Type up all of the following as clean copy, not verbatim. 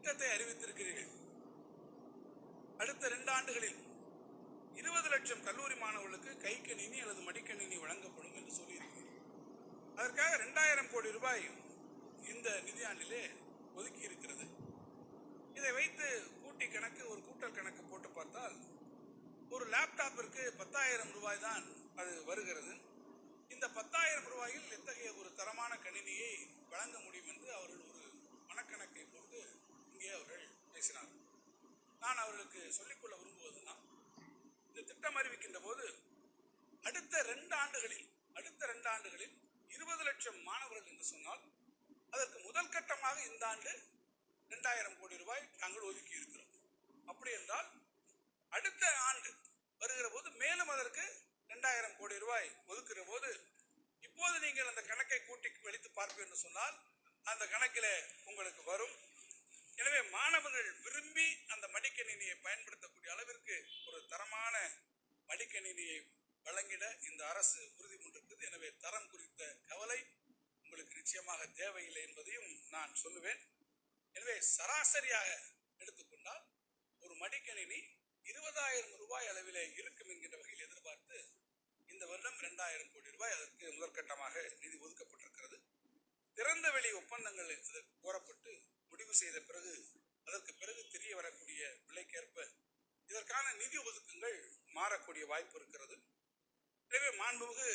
திட்டத்தை அறிவித்திருக்கிறீர்கள். அடுத்த 2 ஆண்டுகளில் 20 லட்சம் கல்லூரி மாணவர்களுக்கு கைக்கணினி அல்லது மடிக்கணினி வழங்கப்படும் என்று சொல்லியிருக்கிறீர்கள். அதற்காக 2000 கோடி ரூபாய் இந்த நிதியாண்டிலே ஒதுக்கி இருக்கிறது. இதை வைத்து கூட்டி கணக்கு, ஒரு கூட்டல் கணக்கு போட்டு பார்த்தால் ஒரு லேப்டாப்பிற்கு 10,000 ரூபாய் தான் அது வருகிறது. இந்த 10,000 ரூபாயில் எத்தகைய ஒரு தரமான கணினியை வழங்க முடியும் என்று அவர்கள் ஒரு மனக்கணக்கை போட்டு இங்கே அவர்கள் பேசினார். நான் அவர்களுக்கு சொல்லிக்கொள்ள விரும்புவதுதான், இந்த திட்டம் அறிவிக்கின்ற போது அடுத்த 2 ஆண்டுகளில் 20 லட்சம் மாணவர்கள் என்று சொன்னால் அதற்கு முதல் கட்டமாக இந்த ஆண்டு 2000 கோடி ரூபாய் நாங்கள் ஒதுக்கி இருக்கிறோம். அப்படி என்றால் அடுத்த ஆண்டு வருகிற போது மேலும் அதற்கு 2000 கோடி ரூபாய் ஒதுக்குற போது இப்போது நீங்கள் அந்த கணக்கை கூட்டி கழித்து பார்ப்பீர்கள் என்று சொன்னால் அந்த கணக்கில் உங்களுக்கு வரும். எனவே மாணவர்கள் விரும்பி அந்த மடிக்கணினியை பயன்படுத்தக்கூடிய அளவிற்கு ஒரு தரமான மடிக்கணினியை வழங்கிட இந்த அரசு உறுதி கொண்டிருக்கிறது. எனவே தரம் குறித்த கவலை உங்களுக்கு நிச்சயமாக தேவையில்லை என்பதையும் நான் சொல்லுவேன். எனவே சராசரியாக எடுத்துக்கொண்டால் ஒரு மடிக்கணினி 20,000 ரூபாய் அளவிலே இருக்கும் என்கின்ற வகையில் எதிர்பார்த்து இந்த வருடம் 2000 கோடி ரூபாய் அதற்கு முதற்கட்டமாக நிதி ஒதுக்கப்பட்டிருக்கிறது. திறந்த வெளி ஒப்பந்தங்கள் அதற்கு கோரப்பட்டு முடிவு செய்த பிறகு அதற்கு பிறகு தெரிய வரக்கூடிய விலைக்கேற்ப இதற்கான நிதி ஒதுக்கங்கள் மாறக்கூடிய வாய்ப்பு இருக்கிறது. எனவே மாண்புமிகு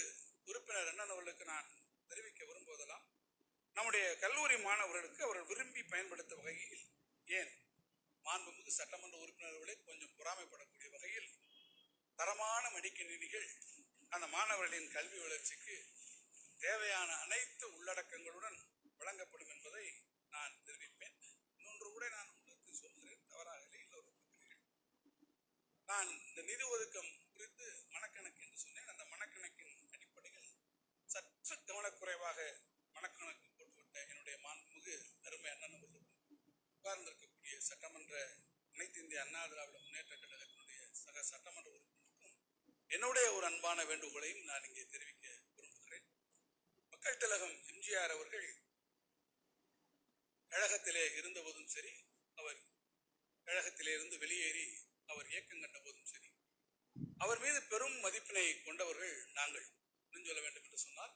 உறுப்பினர் அண்ணன் அவர்களுக்கு நான் தெரிவிக்க விரும்புவதெல்லாம், நம்முடைய கல்லூரி மாணவர்களுக்கு அவர்கள் விரும்பி பயன்படுத்தும் வகையில், ஏன் மாண்புமிகு சட்டமன்ற உறுப்பினர்களை கொஞ்சம் பொறாமைப்படக்கூடிய வகையில் தரமான மடிக்கணினிகள் அந்த மாணவர்களின் கல்வி வளர்ச்சிக்கு தேவையான அனைத்து உள்ளடக்கங்களுடன் வழங்கப்படும் என்பதை நான் தெரிவிப்பேன். இன்னொன்று கூட நான் உங்களுக்கு சொல்கிறேன், தவறாக எல்லோரும் இருக்கிறீர்கள். நான் இந்த நிதி ஒதுக்கம் குறித்து மனக்கணக்கு என்று சொன்னேன். அந்த மனக்கணக்கின் அடிப்படையில் சற்று கவனக்குறைவாக மனக்கணக்கு போட்டுவிட்ட என்னுடைய மாண்புமிகு அருமை அண்ணன் அவர்களுக்கும் உட்கார்ந்திருக்கக்கூடிய சட்டமன்ற அனைத்து இந்திய அண்ணா திராவிட முன்னேற்ற கழகத்தினுடைய சக சட்டமன்ற உறுப்பினருக்கும் என்னுடைய ஒரு அன்பான வேண்டுகோளையும் நான் இங்கே தெரிவிக்க விரும்புகிறேன். மக்கள் திலகம் எம்ஜிஆர் அவர்கள் கழகத்திலே இருந்தபோதும் சரி, அவர் கழகத்திலே இருந்து வெளியேறி அவர் இயக்கம் கண்ட போதும் சரி, அவர் மீது பெரும் மதிப்பினை கொண்டவர்கள் நாங்கள். சொல்ல வேண்டும் என்று சொன்னால்,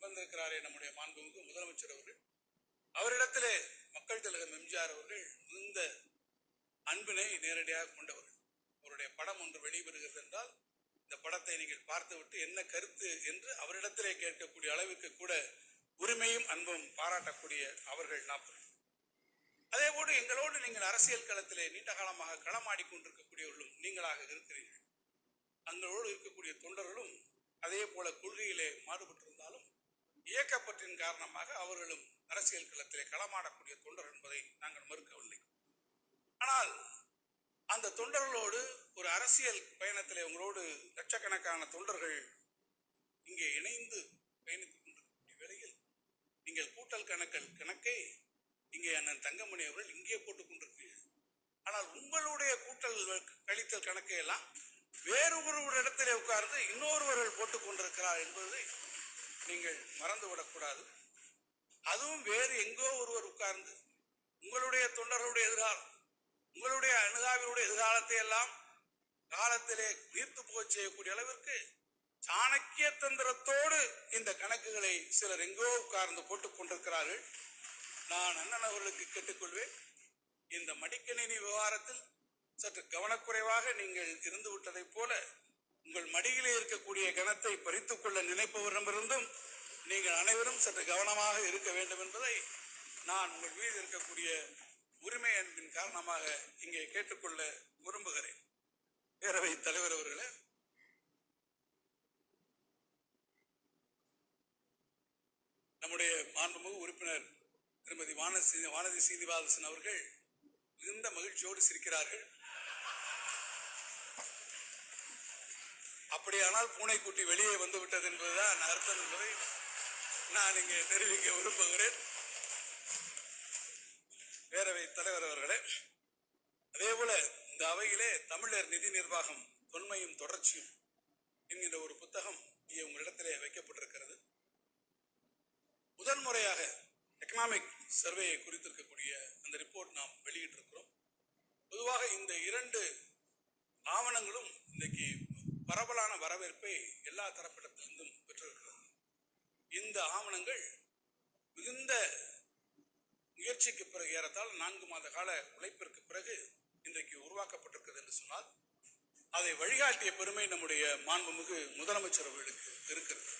வந்திருக்கிறாரே நம்முடைய மாண்புமிகு முதலமைச்சர் அவர்கள், அவரிடத்திலே மக்கள் திலகம் எம்ஜிஆர் அவர்கள் மிகுந்த அன்பினை நேரடியாக கொண்டவர்கள். அவருடைய படம் ஒன்று வெளிவருகிறது என்றால் இந்த படத்தை நீங்கள் பார்த்துவிட்டு என்ன கருத்து என்று அவரிடத்திலே கேட்கக்கூடிய அளவுக்கு கூட உரிமையும் அன்பும் பாராட்டக்கூடிய அவர்கள் நாற்பது. அதே போல எங்களோடு நீங்கள் அரசியல் களத்திலே நீண்ட காலமாக களமாடிக்கொண்டிருக்கக்கூடியவர்களும் நீங்களாக இருக்கிறீர்கள். எங்களோடு இருக்கக்கூடிய தொண்டர்களும் அதே போல கொள்கையிலே மாறுபட்டிருந்தாலும் இயக்கப்பற்றின் காரணமாக அவர்களும் அரசியல் களத்திலே களமாடக்கூடிய தொண்டர் என்பதை நாங்கள் மறுக்கவில்லை. ஆனால் அந்த தொண்டர்களோடு ஒரு அரசியல் பயணத்திலே உங்களோடு லட்சக்கணக்கான தொண்டர்கள் இங்கே இணைந்து பயணித்துக் கொண்டிருக்கக்கூடிய வேளையில் நீங்கள் கூட்டல் கணக்கை இங்கே அண்ணன் தங்கமணி அவர்கள் இங்கே போட்டுக் கொண்டிருக்கிறீர்கள். ஆனால் உங்களுடைய கூட்டல் கழித்தல் கணக்கை எல்லாம் வேறு ஒரு இடத்திலே உட்கார்ந்து இன்னொருவர்கள் போட்டுக் கொண்டிருக்கிறார் என்பதை நீங்கள் மறந்துவிடக்கூடாது. அதுவும் வேறு எங்கோ ஒருவர் உட்கார்ந்து உங்களுடைய தொண்டர்களுடைய எதிர்காலம், உங்களுடைய அணுகாவினுடைய எதிர்காலத்தை எல்லாம் காலத்திலே நீர்த்து போய் செய்யக்கூடிய அளவிற்கு சாணக்கிய தந்திரத்தோடு இந்த கணக்குகளை சிலர் எங்கோ உட்கார்ந்து போட்டுக் கொண்டிருக்கிறார்கள். நான் அண்ணன் அவர்களுக்கு கேட்டுக்கொள்வேன், இந்த மடிக்கணினி விவகாரத்தில் சற்று கவனக்குறைவாக நீங்கள் இருந்து விட்டதைப் போல உங்கள் மடியிலே இருக்கக்கூடிய கணத்தை பறித்துக் கொள்ள நினைப்பவரிடமிருந்தும் நீங்கள் அனைவரும் சற்று கவனமாக இருக்க வேண்டும் என்பதை நான் உங்கள் மீது இருக்கக்கூடிய உரிமை அன்பின் காரணமாக இங்கே கேட்டுக்கொள்ள விரும்புகிறேன். பேரவை தலைவர் அவர்களே, நம்முடைய மாண்புமிகு உறுப்பினர் திருமதி வானதி சீனிவாசன் அவர்கள் மிகுந்த மகிழ்ச்சியோடு சிரிக்கிறார்கள். அப்படியானால் பூனைக்குட்டி வெளியே வந்து விட்டது என்பதுதான் அர்த்தம் என்பதை நான் இங்கே தெரிவிக்க விரும்புகிறேன். பேரவை தலைவர் அவர்களே, அதேபோல இந்த அவையிலே தமிழர் நிதி நிர்வாகம் தொன்மையும் தொடர்ச்சியும் என்கின்ற ஒரு புத்தகம் இங்கே உங்களிடத்திலே வைக்கப்பட்டிருக்கிறது. முதன்முறையாக எக்கனாமிக் சர்வே குறித்திருக்கக்கூடிய அந்த ரிப்போர்ட் நாம் குறிப்பாக இந்த இரண்டு ஆவணங்களும் இன்றைக்கு பரவலான வரவேற்பை எல்லா தரப்பிடத்திலிருந்தும் பெற்றிருக்கிறது. இந்த ஆவணங்கள் மிகுந்த முயற்சிக்கு பிறகு, ஏறத்தாழ 4 மாத கால உழைப்பிற்கு பிறகு இன்றைக்கு உருவாக்கப்பட்டிருக்கிறது என்று சொன்னால் அதை வழிகாட்டிய பெருமை நம்முடைய மாண்புமிகு முதலமைச்சர் அவர்களுக்கு இருக்கிறது.